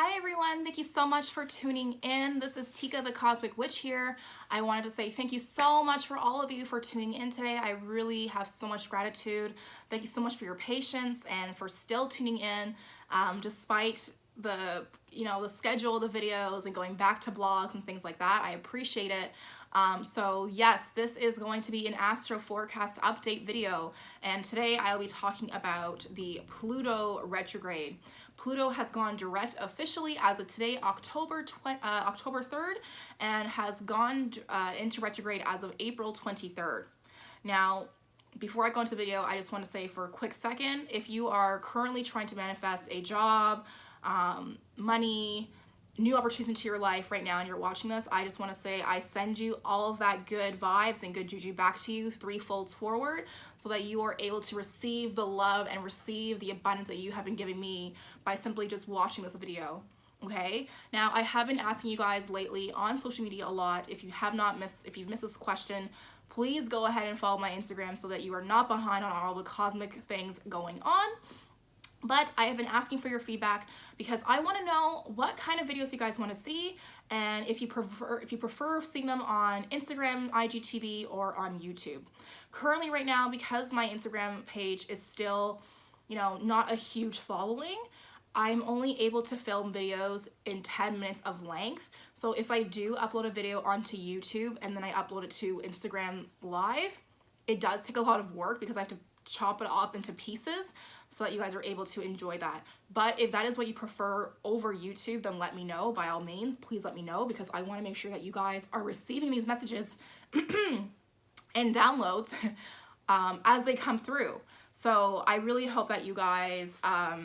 Hi everyone, thank you so much for tuning in. This is Tika the Cosmic Witch here. I wanted to say thank you so much for all of you for tuning in today. I really have so much gratitude. Thank you so much for your patience and for still tuning in despite the schedule of the videos and going back to blogs and things like that. I appreciate it. So yes, this is going to be an Astro forecast update video, and today I'll be talking about the Pluto retrograde. Pluto has gone direct officially as of today, October 3rd, and has gone into retrograde as of April 23rd. Now, before I go into the video, I just want to say for a quick second, if you are currently trying to manifest a job, money, new opportunities into your life right now and you're watching this, I just want to say I send you all of that good vibes and good juju back to you threefolds forward so that you are able to receive the love and receive the abundance that you have been giving me by simply just watching this video. Okay, now I have been asking you guys lately on social media a lot. If you've missed this question, please go ahead and follow my Instagram so that you are not behind on all the cosmic things going on. But I have been asking for your feedback because I want to know what kind of videos you guys want to see, and if you prefer seeing them on Instagram, IGTV, or on YouTube. Currently right now, because my Instagram page is still, not a huge following, I'm only able to film videos in 10 minutes of length. So if I do upload a video onto YouTube and then I upload it to Instagram Live, it does take a lot of work because I have to chop it up into pieces so that you guys are able to enjoy that. But if that is what you prefer over YouTube, then let me know. By all means, please let me know, because I want to make sure that you guys are receiving these messages and downloads as they come through. So I really hope that you guys, are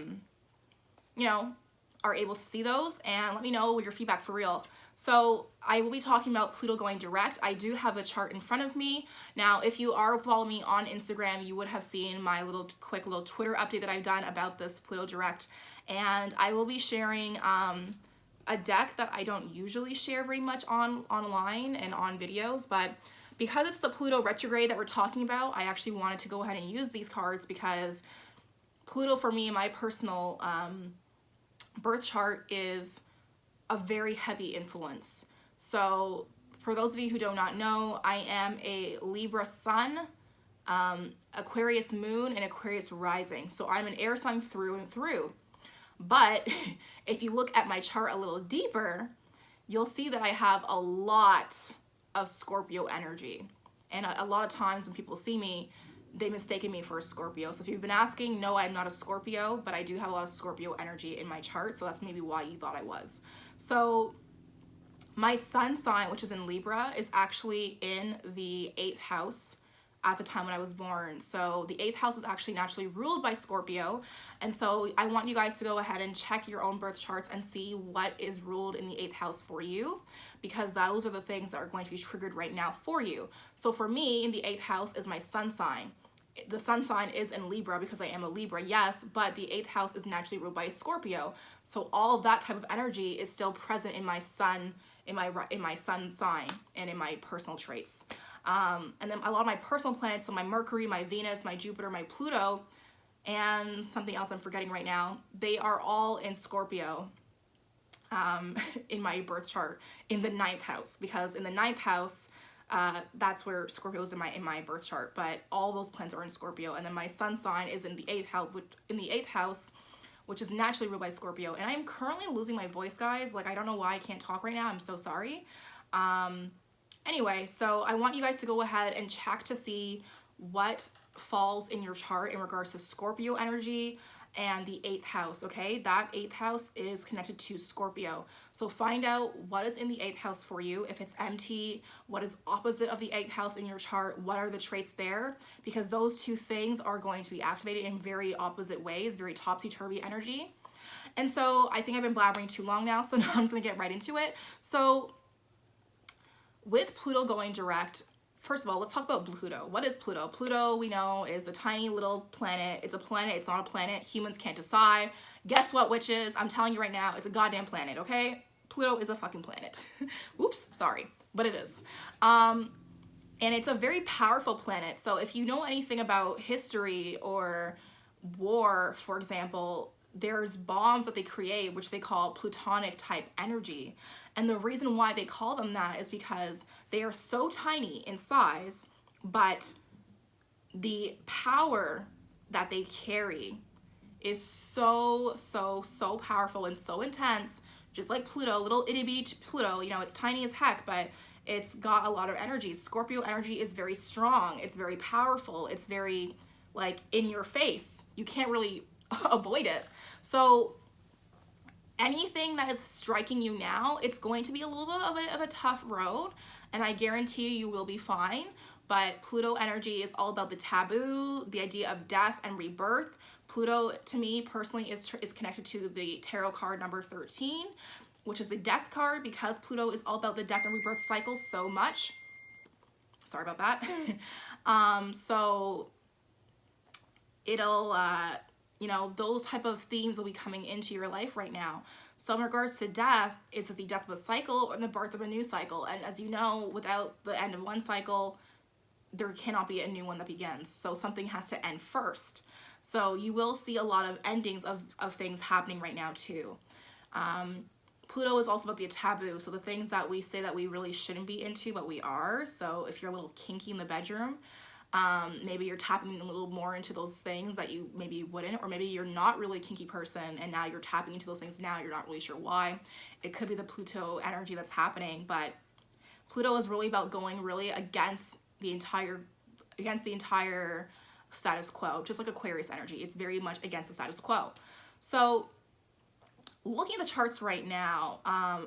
able to see those, and let me know your feedback for real. So I will be talking about Pluto going direct. I do have the chart in front of me. Now, if you are following me on Instagram, you would have seen my quick little Twitter update that I've done about this Pluto direct. And I will be sharing a deck that I don't usually share very much online and on videos, but because it's the Pluto retrograde that we're talking about, I actually wanted to go ahead and use these cards because Pluto, for me, in my personal birth chart, is a very heavy influence. So for those of you who do not know, I am a Libra sun, Aquarius moon, and Aquarius rising. So I'm an air sign through and through. But if you look at my chart a little deeper, you'll see that I have a lot of Scorpio energy. And a lot of times when people see me, they mistaken me for a Scorpio. So if you've been asking, no, I'm not a Scorpio, but I do have a lot of Scorpio energy in my chart. So that's maybe why you thought I was. So my sun sign, which is in Libra, is actually in the 8th house at the time when I was born. So the 8th house is actually naturally ruled by Scorpio. And so I want you guys to go ahead and check your own birth charts and see what is ruled in the 8th house for you, because those are the things that are going to be triggered right now for you. So for me, in the 8th house is my sun sign. The sun sign is in Libra because I am a Libra, yes, but the 8th house is naturally ruled by Scorpio. So all of that type of energy is still present in my sun, in my sun sign, and in my personal traits. And then a lot of my personal planets, so my Mercury, my Venus, my Jupiter, my Pluto, and something else I'm forgetting right now, they are all in Scorpio in my birth chart in the 9th house, because in the 9th house, that's where Scorpio is in my birth chart, but all those planets are in Scorpio. And then my sun sign is in the 8th house, which is naturally ruled by Scorpio. And I'm currently losing my voice, guys. Like, I don't know why I can't talk right now. I'm so sorry. Anyway, so I want you guys to go ahead and check to see what falls in your chart in regards to Scorpio energy and the 8th house, okay? That 8th house is connected to Scorpio. So find out what is in the 8th house for you. If it's empty, what is opposite of the 8th house in your chart? What are the traits there? Because those two things are going to be activated in very opposite ways, very topsy-turvy energy. And so I think I've been blabbering too long now, so now I'm just gonna get right into it. So with Pluto going direct, first of all, let's talk about Pluto. What is Pluto? Pluto, we know, is a tiny little planet. It's a planet, it's not a planet. Humans can't decide. Guess what, witches? I'm telling you right now, it's a goddamn planet, okay? Pluto is a fucking planet. Oops, sorry, but it is. And it's a very powerful planet. So if you know anything about history or war, for example, there's bombs that they create, which they call plutonic type energy. And the reason why they call them that is because they are so tiny in size, but the power that they carry is so powerful and so intense, just like Pluto, little itty bitty Pluto, you know, it's tiny as heck, but it's got a lot of energy. Scorpio energy is very strong. It's very powerful. It's very like in your face. You can't really avoid it. So anything that is striking you now, it's going to be a little bit of a tough road, and I guarantee you will be fine. But Pluto energy is all about the taboo, the idea of death and rebirth. Pluto, to me personally, is connected to the tarot card number 13, which is the death card, because Pluto is all about the death and rebirth cycle so much. Sorry about that. So it'll, you know, those type of themes will be coming into your life right now. So in regards to death, it's the death of a cycle and the birth of a new cycle. And as you know, without the end of one cycle, there cannot be a new one that begins. So something has to end first. So you will see a lot of endings of things happening right now too. Pluto is also about the taboo. So the things that we say that we really shouldn't be into, but we are. So if you're a little kinky in the bedroom, maybe you're tapping a little more into those things that you maybe wouldn't, or maybe you're not really a kinky person and now you're tapping into those things now, you're not really sure why. It could be the Pluto energy that's happening, but Pluto is really about going really against the entire status quo, just like Aquarius energy. It's very much against the status quo. So looking at the charts right now,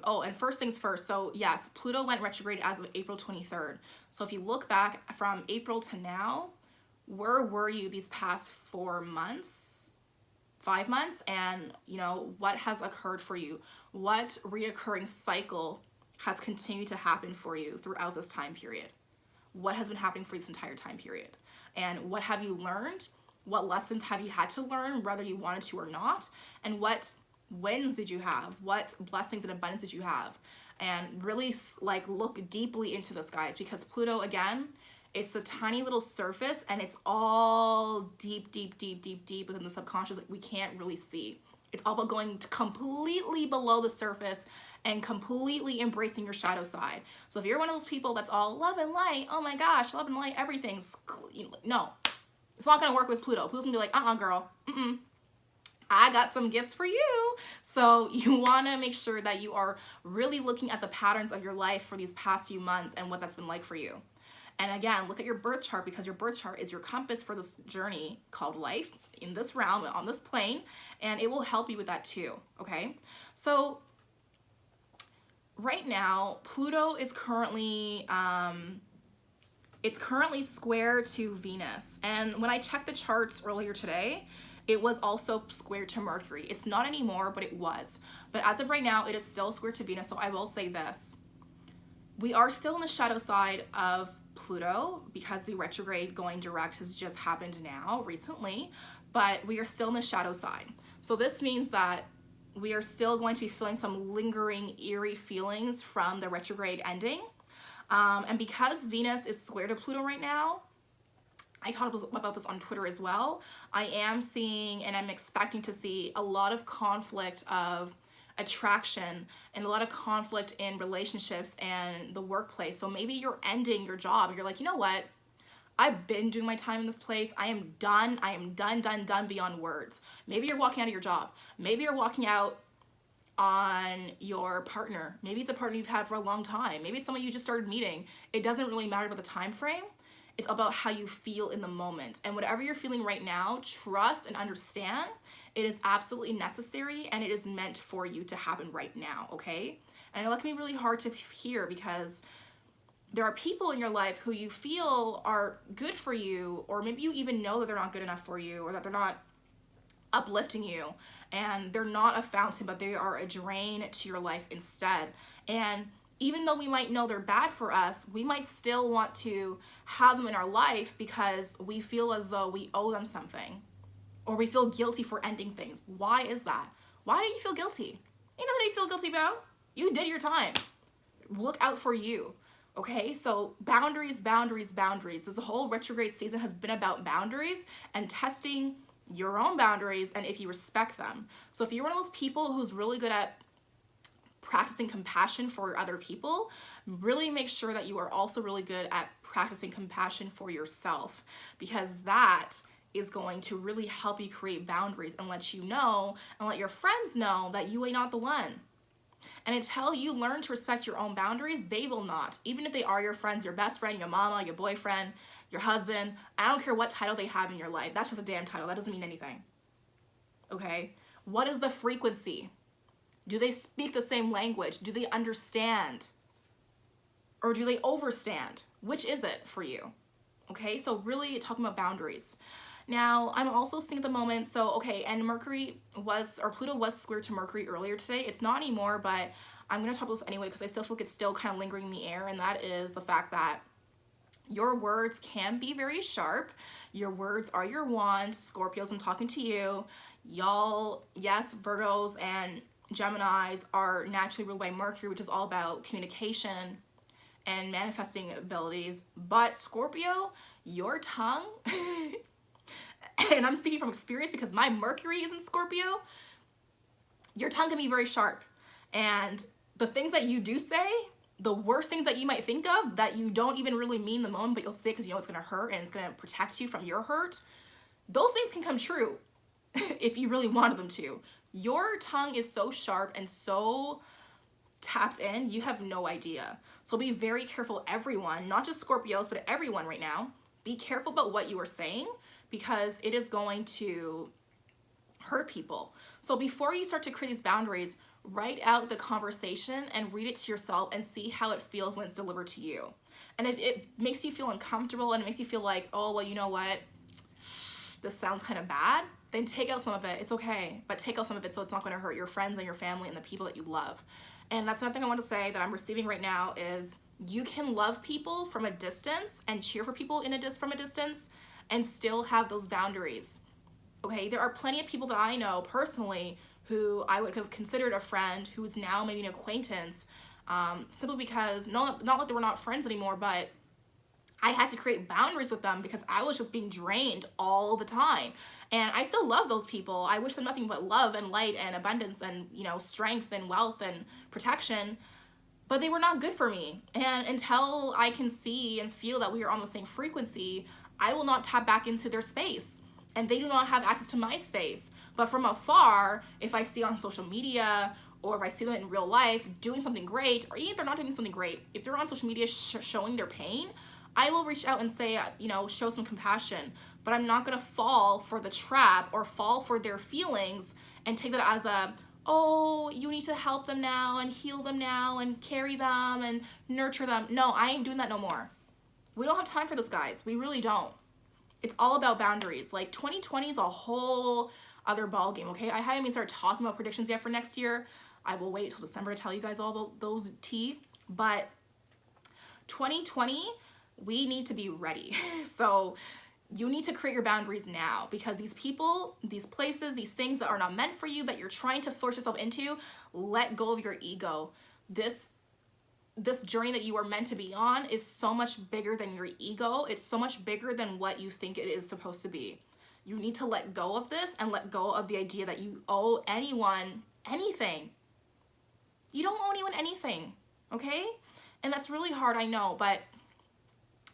oh, and first things first, so yes, Pluto went retrograde as of April 23rd. So if you look back from April to now, where were you these past 4 months, 5 months? And, you know, what has occurred for you? What reoccurring cycle has continued to happen for you throughout this time period? What has been happening for this entire time period? And what have you learned? What lessons have you had to learn, whether you wanted to or not? And what wins did you have? What blessings and abundance did you have? And really like look deeply into this, guys, because Pluto, again, it's the tiny little surface, and it's all deep within the subconscious that we can't really see. It's all about going completely below the surface and completely embracing your shadow side. So if you're one of those people that's all love and light, oh my gosh, love and light, everything's, no, it's not gonna work with Pluto. Pluto's gonna be like, girl, I got some gifts for you. So you wanna make sure that you are really looking at the patterns of your life for these past few months and what that's been like for you. And again, look at your birth chart, because your birth chart is your compass for this journey called life in this realm, on this plane, and it will help you with that too, okay? So right now, Pluto is currently, it's currently square to Venus. And when I checked the charts earlier today, it was also square to Mercury. It's not anymore, but it was. But as of right now, it is still square to Venus, so I will say this. We are still in the shadow side of Pluto because the retrograde going direct has just happened now, recently, but we are still in the shadow side. So this means that we are still going to be feeling some lingering, eerie feelings from the retrograde ending. And because Venus is square to Pluto right now, I talked about this on Twitter as well. I am seeing, and I'm expecting to see, a lot of conflict of attraction and a lot of conflict in relationships and the workplace. So maybe you're ending your job. You're like, you know what? I've been doing my time in this place. I am done. I am done beyond words. Maybe you're walking out of your job. Maybe you're walking out on your partner. Maybe it's a partner you've had for a long time. Maybe it's someone you just started meeting. It doesn't really matter about the time frame. It's about how you feel in the moment. And whatever you're feeling right now, trust and understand it is absolutely necessary, and it is meant for you to happen right now, okay? And I know that can be really hard to hear, because there are people in your life who you feel are good for you, or maybe you even know that they're not good enough for you, or that they're not uplifting you, and they're not a fountain, but they are a drain to your life instead. And even though we might know they're bad for us, we might still want to have them in our life because we feel as though we owe them something, or we feel guilty for ending things. Why is that? Why do you feel guilty? Ain't nothing you feel guilty about. You did your time. Look out for you, okay? So boundaries. This whole retrograde season has been about boundaries and testing your own boundaries and if you respect them. So if you're one of those people who's really good at practicing compassion for other people, really make sure that you are also really good at practicing compassion for yourself, because that is going to really help you create boundaries and let you know and let your friends know that you ain't not the one. And until you learn to respect your own boundaries, they will not. Even if they are your friends, your best friend, your mama, your boyfriend, your husband, I don't care what title they have in your life. That's just a damn title. That doesn't mean anything. Okay? What is the frequency? Do they speak the same language? Do they understand? Or do they overstand? Which is it for you? Okay, so really talking about boundaries. Now, I'm also seeing at the moment, so okay, and Pluto was square to Mercury earlier today. It's not anymore, but I'm gonna talk about this anyway because I still feel like it's still kind of lingering in the air, and that is the fact that your words can be very sharp. Your words are your wand. Scorpios, I'm talking to you. Y'all, yes, Virgos and Geminis are naturally ruled by Mercury, which is all about communication and manifesting abilities. But Scorpio, your tongue, and I'm speaking from experience because my Mercury is in Scorpio, your tongue can be very sharp. And the things that you do say, the worst things that you might think of that you don't even really mean in the moment, but you'll say because you know it's gonna hurt and it's gonna protect you from your hurt, those things can come true if you really wanted them to. Your tongue is so sharp and so tapped in, you have no idea. So be very careful, everyone, not just Scorpios, but everyone right now. Be careful about what you are saying because it is going to hurt people. So before you start to create these boundaries, write out the conversation and read it to yourself and see how it feels when it's delivered to you. And if it makes you feel uncomfortable and it makes you feel like, oh, well, you know what, this sounds kind of bad, then take out some of it. It's okay, but take out some of it so it's not going to hurt your friends and your family and the people that you love. And that's another thing I want to say that I'm receiving right now is you can love people from a distance and cheer for people from a distance and still have those boundaries. Okay, there are plenty of people that I know personally who I would have considered a friend who is now maybe an acquaintance, simply because, not that they were not friends anymore, but I had to create boundaries with them because I was just being drained all the time. And I still love those people. I wish them nothing but love and light and abundance and, you know, strength and wealth and protection, but they were not good for me. And until I can see and feel that we are on the same frequency, I will not tap back into their space. And they do not have access to my space. But from afar, if I see on social media or if I see them in real life doing something great, or even if they're not doing something great, if they're on social media showing their pain, I will reach out and say, you know, show some compassion. But I'm not gonna fall for the trap or fall for their feelings and take that as a, oh, you need to help them now and heal them now and carry them and nurture them. No, I ain't doing that no more. We don't have time for this, guys. We really don't. It's all about boundaries. Like 2020 is a whole other ball game, okay? I haven't even started talking about predictions yet for next year. I will wait till December to tell you guys all about those tea. But 2020, we need to be ready. So you need to create your boundaries now because these people, these places, these things that are not meant for you, that you're trying to force yourself into, let go of your ego. This journey that you are meant to be on is so much bigger than your ego. It's so much bigger than what you think it is supposed to be. You need to let go of this and let go of the idea that you owe anyone anything. You don't owe anyone anything, okay? And that's really hard, I know, but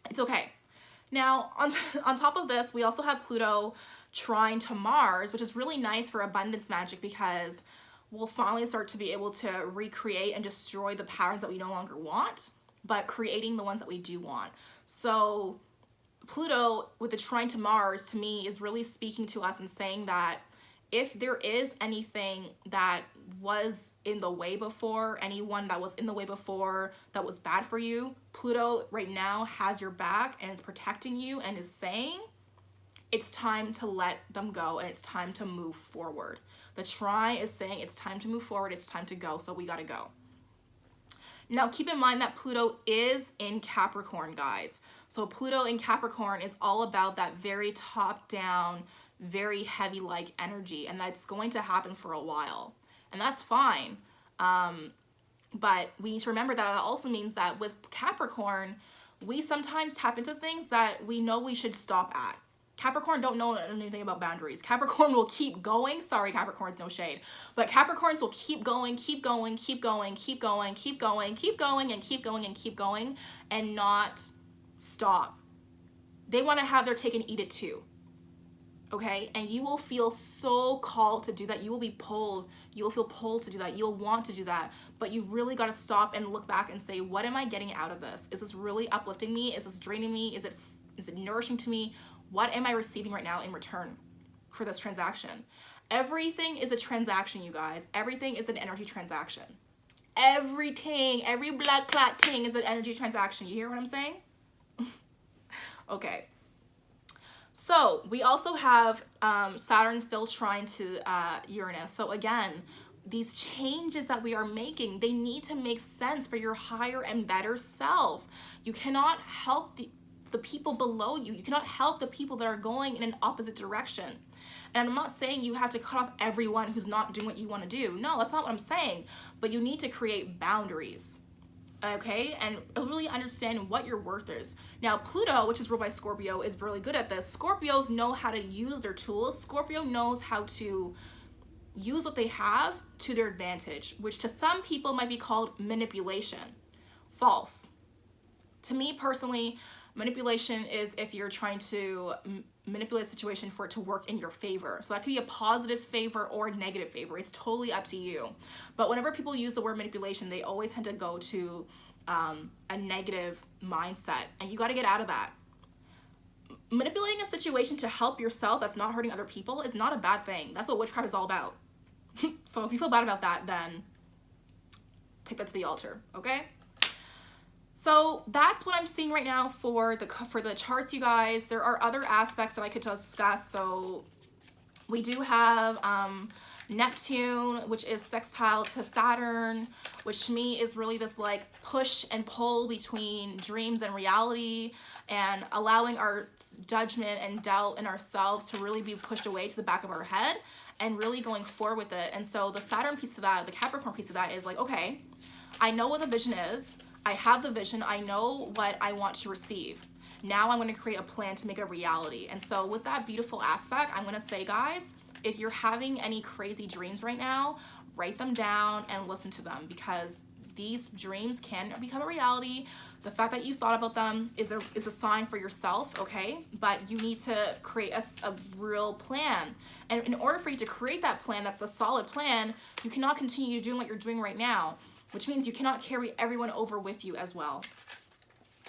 it's okay. Now, on top of this, we also have Pluto trine to Mars, which is really nice for abundance magic because we'll finally start to be able to recreate and destroy the patterns that we no longer want, but creating the ones that we do want. So Pluto with the trine to Mars, to me, is really speaking to us and saying that if there is anything that was in the way before, anyone that was in the way before that was bad for you, Pluto right now has your back and is protecting you and is saying it's time to let them go and it's time to move forward. The trine is saying it's time to move forward, it's time to go, so we gotta go. Now keep in mind that Pluto is in Capricorn, guys. So Pluto in Capricorn is all about that very top-down, very heavy-like energy, and that's going to happen for a while. And that's fine. But we need to remember that it also means that with Capricorn, we sometimes tap into things that we know we should stop at. Capricorn don't know anything about boundaries. Capricorn will keep going. Sorry, Capricorns, no shade. But Capricorns will keep going, keep going, keep going, keep going, keep going, keep going, and keep going, and keep going, and not stop. They want to have their cake and eat it too. Okay? And you will feel so called to do that. You will be pulled. You will feel pulled to do that. You'll want to do that. But you really got to stop and look back and say, what am I getting out of this? Is this really uplifting me? Is this draining me? Is it nourishing to me? What am I receiving right now in return for this transaction? Everything is a transaction, you guys. Everything is an energy transaction. Everything, every blood clot thing is an energy transaction. You hear what I'm saying? Okay. So we also have Saturn still trying to Uranus. So again, these changes that we are making, they need to make sense for your higher and better self. You cannot help the people below you. You cannot help the people that are going in an opposite direction. And I'm not saying you have to cut off everyone who's not doing what you want to do. No, that's not what I'm saying. But you need to create boundaries. Okay, and really understand what your worth is. Now, Pluto, which is ruled by Scorpio, is really good at this. Scorpios know how to use their tools. Scorpio knows how to use what they have to their advantage, which to some people might be called manipulation. False. To me personally, manipulation is if you're trying to manipulate a situation for it to work in your favor. So that could be a positive favor or a negative favor. It's totally up to you. But whenever people use the word manipulation, they always tend to go to a negative mindset. And you got to get out of that. Manipulating a situation to help yourself that's not hurting other people is not a bad thing. That's what witchcraft is all about. So if you feel bad about that, then take that to the altar, okay? So that's what I'm seeing right now for the charts, you guys. There are other aspects that I could discuss. So we do have Neptune, which is sextile to Saturn, which to me is really this like push and pull between dreams and reality, and allowing our judgment and doubt in ourselves to really be pushed away to the back of our head and really going forward with it. And so the Saturn piece of that, the Capricorn piece of that is like, okay, I know what the vision is. I have the vision. I know what I want to receive. Now I'm going to create a plan to make it a reality. And so with that beautiful aspect, I'm going to say, guys, if you're having any crazy dreams right now, write them down and listen to them, because these dreams can become a reality. The fact that you thought about them is a sign for yourself, okay? But you need to create a real plan. And in order for you to create that plan that's a solid plan, you cannot continue doing what you're doing right now, which means you cannot carry everyone over with you as well,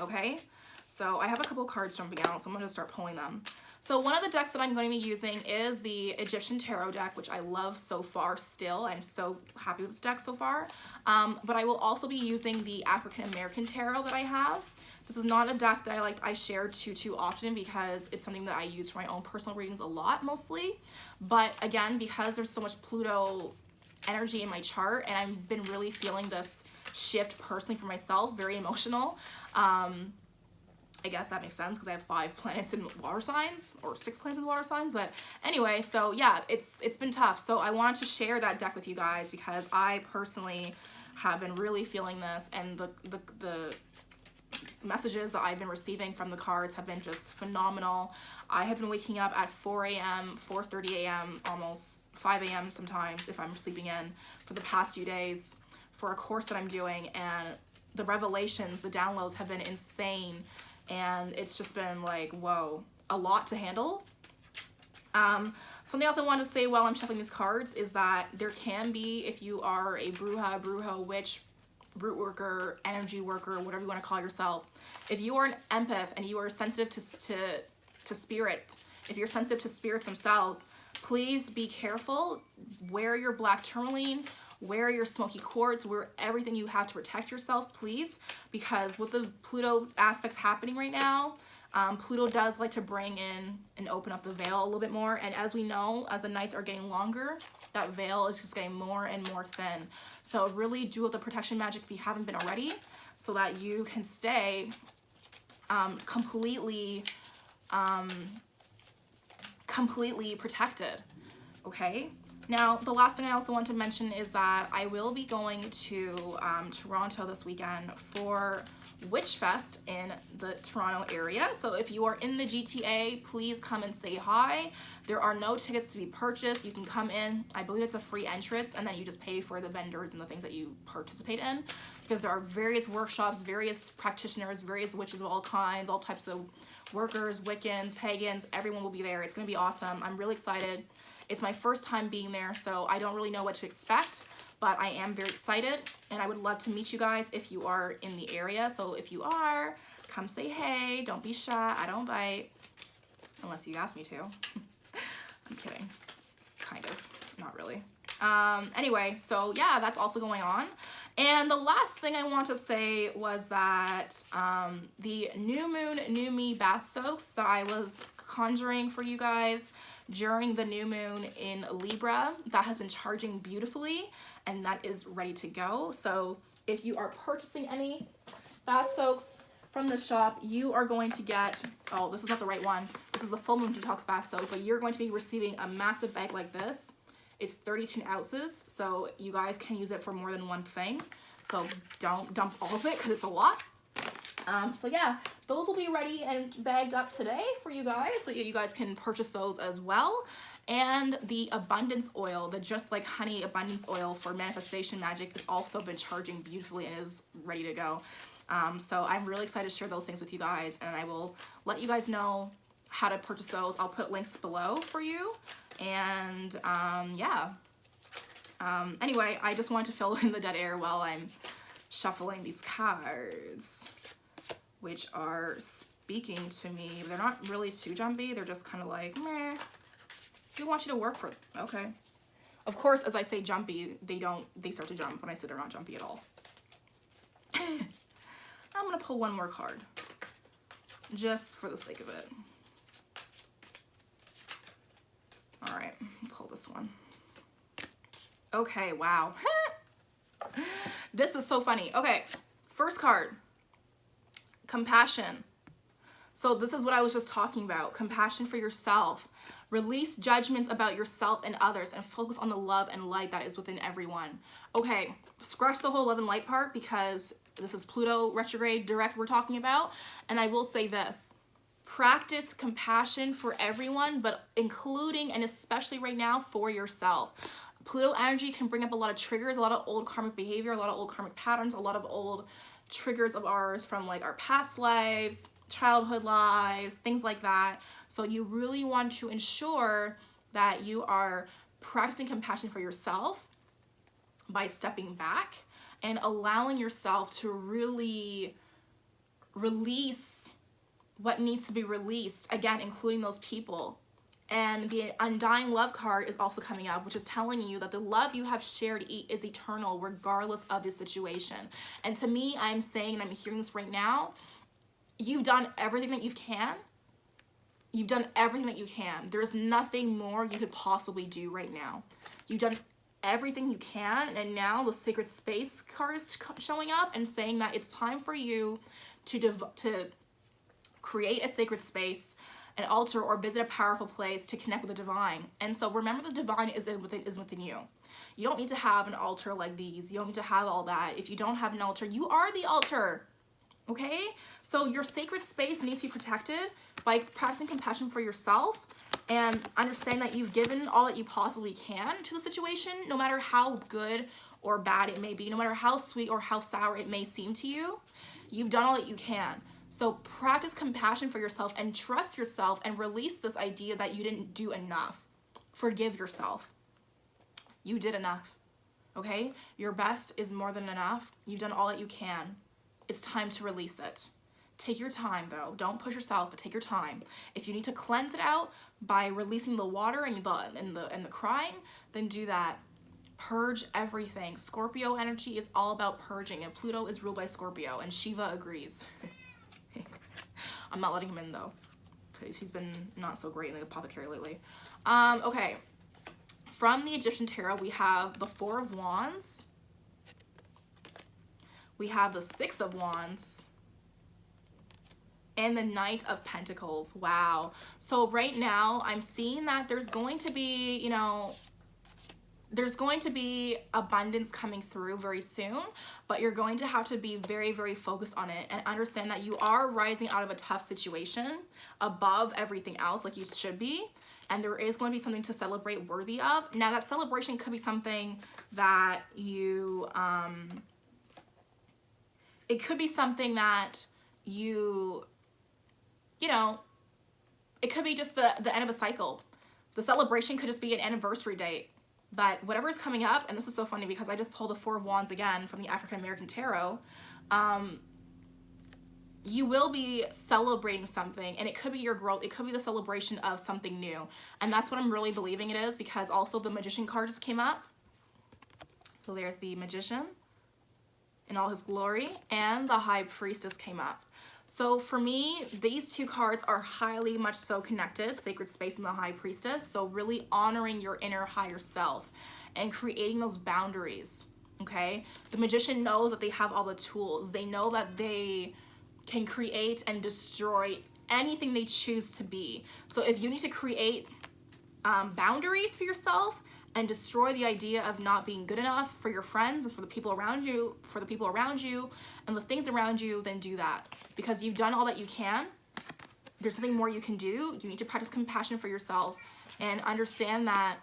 okay? So I have a couple of cards jumping out, so I'm gonna start pulling them. So one of the decks that I'm going to be using is the Egyptian Tarot deck, which I love so far still. I'm so happy with this deck so far. But I will also be using the African American Tarot that I have. This is not a deck that I share too often, because it's something that I use for my own personal readings a lot mostly. But again, because there's so much Pluto energy in my chart, and I've been really feeling this shift personally for myself, very emotional. I guess that makes sense because I have 5 planets in water signs, or 6 planets in water signs. But anyway, so yeah, it's been tough. So I wanted to share that deck with you guys because I personally have been really feeling this, and the messages that I've been receiving from the cards have been just phenomenal. I have been waking up at 4 a.m., 4:30 a.m., almost 5 a.m. sometimes if I'm sleeping in, for the past few days for a course that I'm doing, and the revelations, the downloads have been insane, and it's just been like, whoa, a lot to handle. Something else I wanted to say while I'm shuffling these cards is that there can be, if you are a bruja, witch, root worker, energy worker, whatever you want to call yourself, if you are an empath and you are sensitive to spirit, if you're sensitive to spirits themselves, please be careful. Wear your black tourmaline, wear your smoky quartz, wear everything you have to protect yourself, please, because with the Pluto aspects happening right now, Pluto does like to bring in and open up the veil a little bit more. And as we know, as the nights are getting longer, that veil is just getting more and more thin. So really do the protection magic if you haven't been already, so that you can stay completely protected, okay? Now, the last thing I also want to mention is that I will be going to Toronto this weekend for Witch Fest in the Toronto area. So if you are in the GTA, please come and say hi. There are no tickets to be purchased. You can come in. I believe it's a free entrance, and then you just pay for the vendors and the things that you participate in, because there are various workshops, various practitioners, various witches of all kinds, all types of workers, Wiccans, pagans. Everyone will be there. It's going to be awesome. I'm really excited. It's my first time being there, so I don't really know what to expect, but I am very excited, and I would love to meet you guys if you are in the area. So if you are, come say hey. Don't be shy. I don't bite, unless you ask me to. I'm kidding. Kind of. Not really. Anyway, so yeah, that's also going on. And the last thing I want to say was that the New Moon, New Me bath soaks that I was conjuring for you guys during the new moon in Libra, that has been charging beautifully, and that is ready to go. So if you are purchasing any bath soaks from the shop, you are going to get, oh, this is not the right one. This is the Full Moon Detox bath soak, but you're going to be receiving a massive bag like this. It's 32 ounces, so you guys can use it for more than one thing. So don't dump all of it because it's a lot. So yeah, those will be ready and bagged up today for you guys, so you guys can purchase those as well. And the abundance oil, the Just Like Honey abundance oil for manifestation magic, has also been charging beautifully and is ready to go. So I'm really excited to share those things with you guys, and I will let you guys know how to purchase those. I'll put links below for you. And yeah. Anyway, I just wanted to fill in the dead air while I'm shuffling these cards, which are speaking to me. They're not really too jumpy. They're just kind of like, meh. We want you to work for it. Okay. Of course, as I say jumpy, they start to jump when I say they're not jumpy at all. I'm gonna pull one more card, just for the sake of it. All right, pull this one. Okay, wow. This is so funny. Okay, first card, compassion. So this is what I was just talking about, compassion for yourself. Release judgments about yourself and others and focus on the love and light that is within everyone. Okay, scratch the whole love and light part because this is Pluto retrograde direct we're talking about. And I will say this, practice compassion for everyone, but including and especially right now for yourself. Pluto energy can bring up a lot of triggers, a lot of old karmic behavior, a lot of old karmic patterns, a lot of old triggers of ours from like our past lives, childhood lives, things like that. So you really want to ensure that you are practicing compassion for yourself by stepping back and allowing yourself to really release what needs to be released, again, including those people. And the Undying Love card is also coming up, which is telling you that the love you have shared is eternal regardless of the situation. And to me, I'm saying, and I'm hearing this right now, you've done everything that you can. You've done everything that you can. There's nothing more you could possibly do right now. You've done everything you can, and now the Sacred Space card is showing up and saying that it's time for you to create a sacred space, an altar, or visit a powerful place to connect with the divine. And so remember, the divine is within you. You don't need to have an altar like these. You don't need to have all that. If you don't have an altar, you are the altar. Okay? So your sacred space needs to be protected by practicing compassion for yourself and understand that you've given all that you possibly can to the situation, no matter how good or bad it may be, no matter how sweet or how sour it may seem to you. You've done all that you can. So practice compassion for yourself and trust yourself and release this idea that you didn't do enough. Forgive yourself. You did enough, okay? Your best is more than enough. You've done all that you can. It's time to release it. Take your time though. Don't push yourself, but take your time. If you need to cleanse it out by releasing the water and the crying, then do that. Purge everything. Scorpio energy is all about purging, and Pluto is ruled by Scorpio, and Shiva agrees. I'm not letting him in though, because he's been not so great in the apothecary lately. Okay, from the Egyptian tarot, we have the Four of Wands. We have the Six of Wands. And the Knight of Pentacles. Wow. So right now, I'm seeing that there's going to be, you know, there's going to be abundance coming through very soon, but you're going to have to be very, very focused on it and understand that you are rising out of a tough situation above everything else, like you should be. And there is going to be something to celebrate worthy of. Now, that celebration could be something that you, it could be something that you know, it could be just the end of a cycle. The celebration could just be an anniversary date. But whatever is coming up, and this is so funny because I just pulled the Four of Wands again from the African American Tarot, you will be celebrating something, and it could be your growth. It could be the celebration of something new. And that's what I'm really believing it is, because also the Magician card just came up. So there's the Magician in all his glory, and the High Priestess came up. So for me, these two cards are highly much so connected, Sacred Space and the High Priestess. So really honoring your inner higher self and creating those boundaries, okay? The Magician knows that they have all the tools. They know that they can create and destroy anything they choose to be. So if you need to create boundaries for yourself and destroy the idea of not being good enough for your friends and for the people around you, and the things around you, then do that. Because you've done all that you can. There's something more you can do. You need to practice compassion for yourself and understand that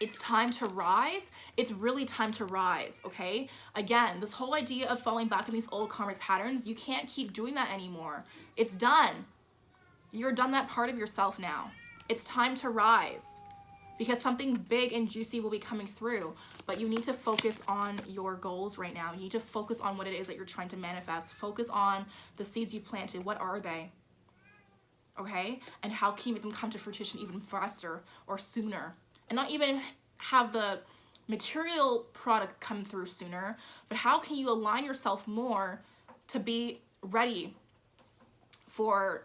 it's time to rise. It's really time to rise, okay? Again, this whole idea of falling back in these old karmic patterns, you can't keep doing that anymore. It's done. You're done that part of yourself now. It's time to rise, because something big and juicy will be coming through. But you need to focus on your goals right now. You need to focus on what it is that you're trying to manifest. Focus on the seeds you planted. What are they? Okay? And how can you make them come to fruition even faster or sooner? And not even have the material product come through sooner, but how can you align yourself more to be ready for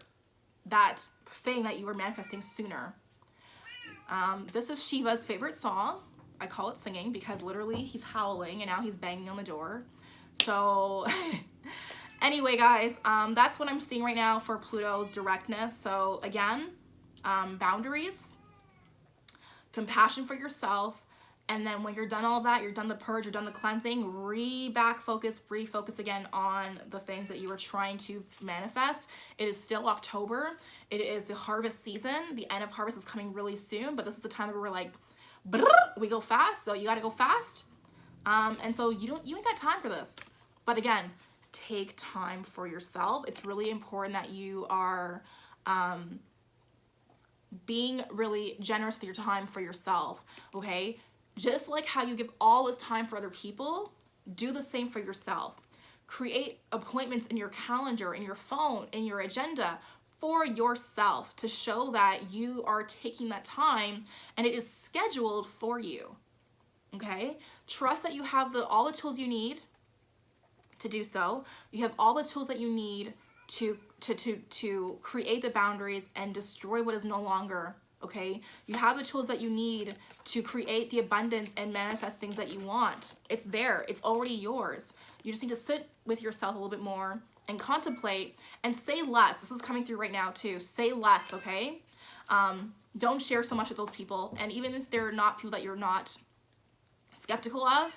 that thing that you are manifesting sooner? This is Shiva's favorite song. I call it singing because literally he's howling and now he's banging on the door. So anyway, guys, that's what I'm seeing right now for Pluto's directness. So again, boundaries, compassion for yourself, and then when you're done all that, you're done the purge, you're done the cleansing, refocus again on the things that you were trying to manifest. It is still October. It is the harvest season. The end of harvest is coming really soon, but this is the time that we're like, we go fast, so you gotta go fast. And so you ain't got time for this. But again, take time for yourself. It's really important that you are being really generous with your time for yourself, okay? Just like how you give all this time for other people, do the same for yourself. Create appointments in your calendar, in your phone, in your agenda for yourself to show that you are taking that time and it is scheduled for you, okay? Trust that you have all the tools you need to do so. You have all the tools that you need to create the boundaries and destroy what is no longer, okay? You have the tools that you need to create the abundance and manifest things that you want. It's there. It's already yours. You just need to sit with yourself a little bit more and contemplate and say less. This is coming through right now too. Say less, okay? Don't share so much with those people. And even if they're not people that you're not skeptical of,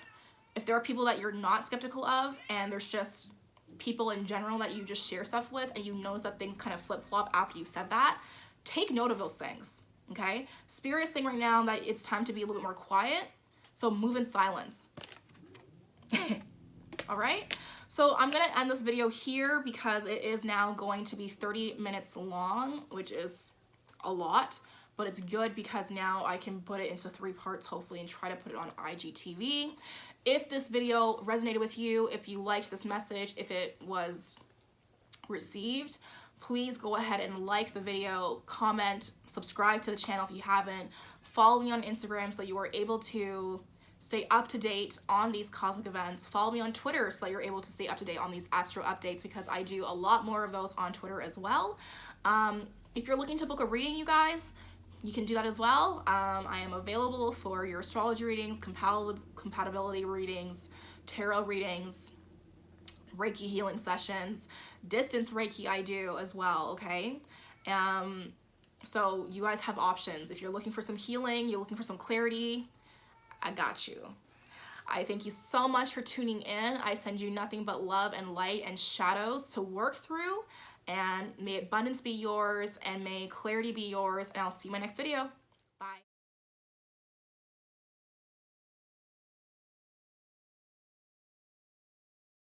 if there are people that you're not skeptical of and there's just people in general that you just share stuff with and you notice that things kind of flip-flop after you've said that, take note of those things, okay? Spirit is saying right now that it's time to be a little bit more quiet, so move in silence. All right? So I'm gonna end this video here because it is now going to be 30 minutes long, which is a lot, but it's good because now I can put it into 3 parts hopefully and try to put it on IGTV. If this video resonated with you, if you liked this message, if it was received, please go ahead and like the video, comment, subscribe to the channel if you haven't, follow me on Instagram so you are able to stay up to date on these cosmic events, follow me on Twitter so that you're able to stay up to date on these astro updates because I do a lot more of those on Twitter as well. If you're looking to book a reading, you guys, you can do that as well. I am available for your astrology readings, compatibility readings, tarot readings, Reiki healing sessions, distance Reiki I do as well, okay? So you guys have options. If you're looking for some healing, you're looking for some clarity, I got you. I thank you so much for tuning in. I send you nothing but love and light and shadows to work through, and may abundance be yours and may clarity be yours, and I'll see you in my next video.